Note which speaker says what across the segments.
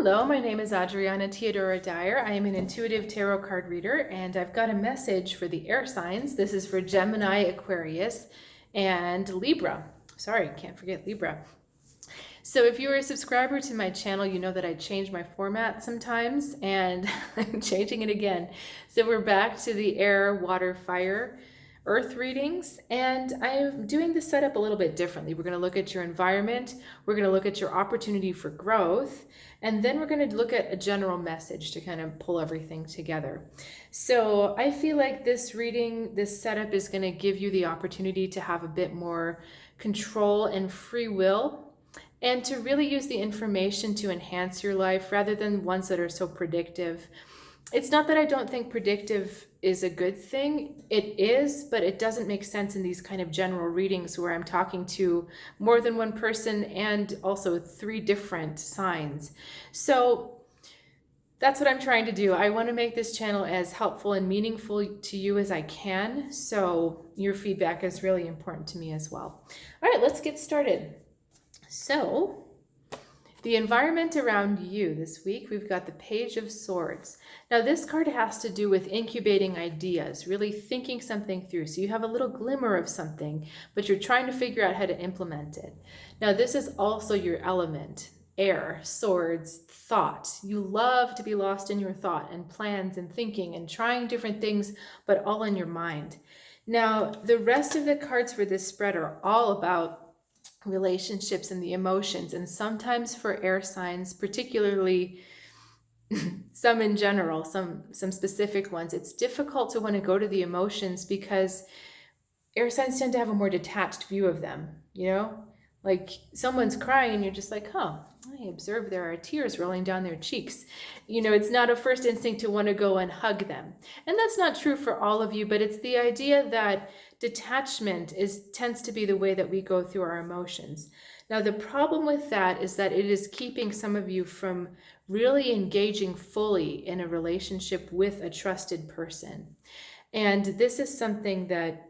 Speaker 1: Hello, my name is Adriana Teodoro-Dier. I am an intuitive tarot card reader, and I've got a message for the air signs. This is for Gemini, Aquarius, and Libra. Sorry, can't forget Libra. So if you're a subscriber to my channel, you know that I change my format sometimes, and I'm changing it again. So we're back to the air, water, fire, earth readings, and I'm doing the setup a little bit differently. We're going to look at your environment, we're going to look at your opportunity for growth, and then we're going to look at a general message to kind of pull everything together. So I feel like this reading, this setup is going to give you the opportunity to have a bit more control and free will, and to really use the information to enhance your life rather than ones that are so predictive. It's not that I don't think predictive is a good thing. It is, but it doesn't make sense in these kind of general readings where I'm talking to more than one person and also 3 different signs. So that's what I'm trying to do. I want to make this channel as helpful and meaningful to you as I can. So your feedback is really important to me as well. All right, let's get started. So the environment around you this week, we've got the Page of Swords. Now this card has to do with incubating ideas, really thinking something through. So you have a little glimmer of something, but you're trying to figure out how to implement it. Now this is also your element, air, swords, thought. You love to be lost in your thought and plans and thinking and trying different things, but all in your mind. Now the rest of the cards for this spread are all about relationships and the emotions, and sometimes for air signs, particularly some in general, some specific ones, it's difficult to want to go to the emotions because air signs tend to have a more detached view of them, you know, like someone's crying and you're just like, huh, I observe there are tears rolling down their cheeks. You know, it's not a first instinct to want to go and hug them. And that's not true for all of you, but it's the idea that detachment tends to be the way that we go through our emotions. Now, the problem with that is that it is keeping some of you from really engaging fully in a relationship with a trusted person. And this is something that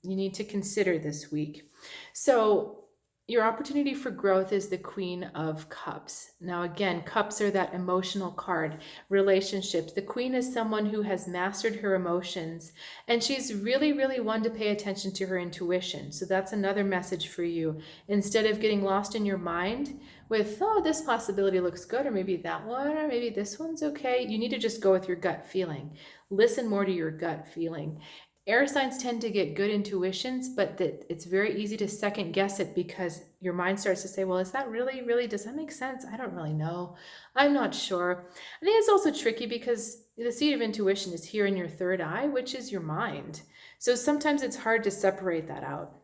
Speaker 1: you need to consider this week. So your opportunity for growth is the Queen of Cups. Now, again, cups are that emotional card, relationships. The Queen is someone who has mastered her emotions, and she's really, really one to pay attention to her intuition. So that's another message for you. Instead of getting lost in your mind with, oh, this possibility looks good, or maybe that one, or maybe this one's okay, you need to just go with your gut feeling. Listen more to your gut feeling. Air signs tend to get good intuitions, but it's very easy to second guess it because your mind starts to say, well, is that really, does that make sense? I don't really know. I'm not sure. I think it's also tricky because the seat of intuition is here in your third eye, which is your mind. So sometimes it's hard to separate that out.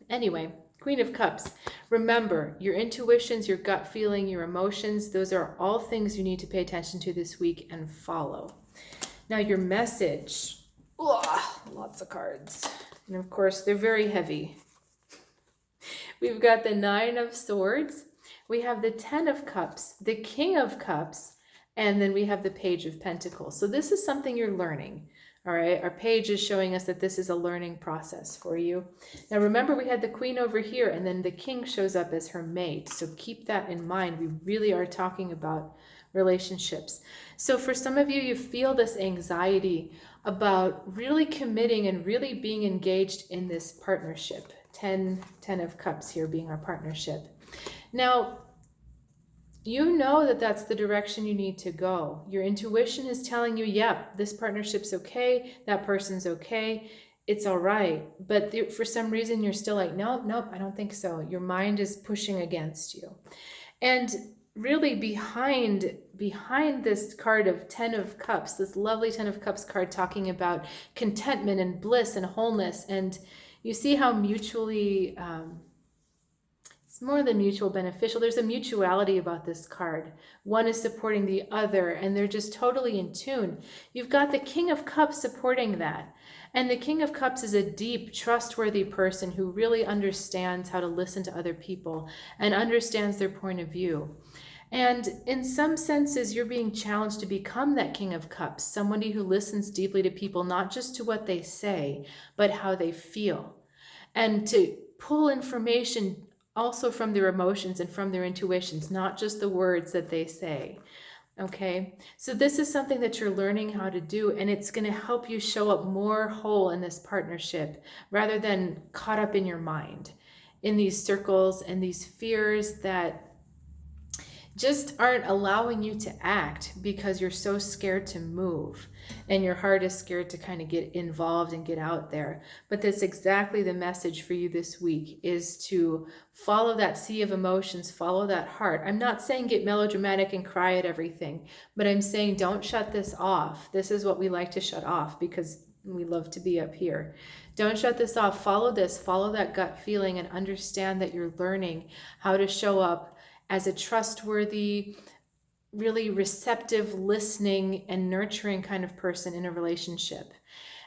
Speaker 1: Anyway, Queen of Cups. Remember, your intuitions, your gut feeling, your emotions, those are all things you need to pay attention to this week and follow. Now your message. Ugh, lots of cards. And of course, they're very heavy. We've got the 9 of Swords. We have the 10 of Cups, the King of Cups, and then we have the Page of Pentacles. So this is something you're learning. All right, our page is showing us that this is a learning process for you. Now remember, we had the Queen over here, and then the King shows up as her mate. So keep that in mind. We really are talking about relationships. So for some of you, you feel this anxiety about really committing and really being engaged in this partnership. 10 of Cups here being our partnership. Now, you know that that's the direction you need to go. Your intuition is telling you, yep, this partnership's okay, that person's okay, it's all right. But for some reason, you're still like, nope, I don't think so. Your mind is pushing against you. And really behind this card of 10 of Cups, this lovely 10 of Cups card talking about contentment and bliss and wholeness. And you see how mutually, it's more than mutual beneficial. There's a mutuality about this card. One is supporting the other, and they're just totally in tune. You've got the King of Cups supporting that. And the King of Cups is a deep, trustworthy person who really understands how to listen to other people and understands their point of view. And in some senses, you're being challenged to become that King of Cups, somebody who listens deeply to people, not just to what they say, but how they feel. And to pull information also from their emotions and from their intuitions, not just the words that they say. Okay, so this is something that you're learning how to do, and it's going to help you show up more whole in this partnership rather than caught up in your mind, in these circles and these fears that just aren't allowing you to act because you're so scared to move and your heart is scared to kind of get involved and get out there. But that's exactly the message for you this week, is to follow that sea of emotions, follow that heart. I'm not saying get melodramatic and cry at everything, but I'm saying don't shut this off. This is what we like to shut off because we love to be up here. Don't shut this off. Follow this, follow that gut feeling, and understand that you're learning how to show up as a trustworthy, really receptive, listening, and nurturing kind of person in a relationship.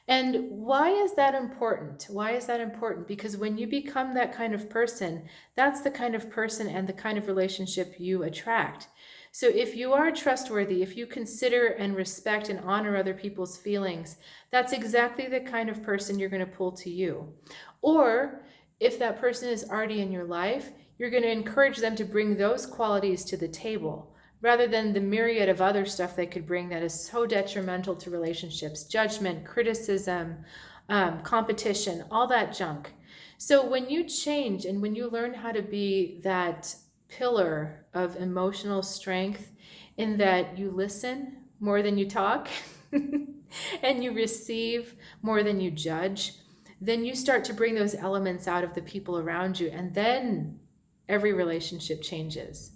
Speaker 1: And why is that important? Why is that important? Because when you become that kind of person, that's the kind of person and the kind of relationship you attract. So if you are trustworthy, if you consider and respect and honor other people's feelings, that's exactly the kind of person you're going to pull to you. Or if that person is already in your life, you're going to encourage them to bring those qualities to the table rather than the myriad of other stuff they could bring that is so detrimental to relationships: judgment, criticism, competition, all that junk. So when you change and when you learn how to be that pillar of emotional strength, in that you listen more than you talk and you receive more than you judge, then you start to bring those elements out of the people around you, and then every relationship changes.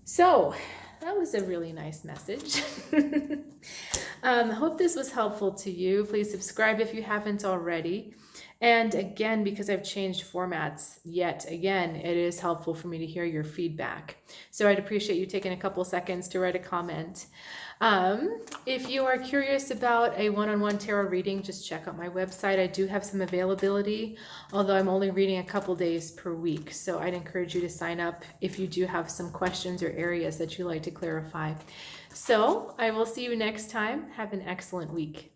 Speaker 1: So that was a really nice message. Hope this was helpful to you. Please subscribe if you haven't already. And again, because I've changed formats yet again, it is helpful for me to hear your feedback. So I'd appreciate you taking a couple seconds to write a comment. If you are curious about a one-on-one tarot reading, just check out my website. I do have some availability, although I'm only reading a couple days per week. So I'd encourage you to sign up if you do have some questions or areas that you'd like to clarify. So I will see you next time. Have an excellent week.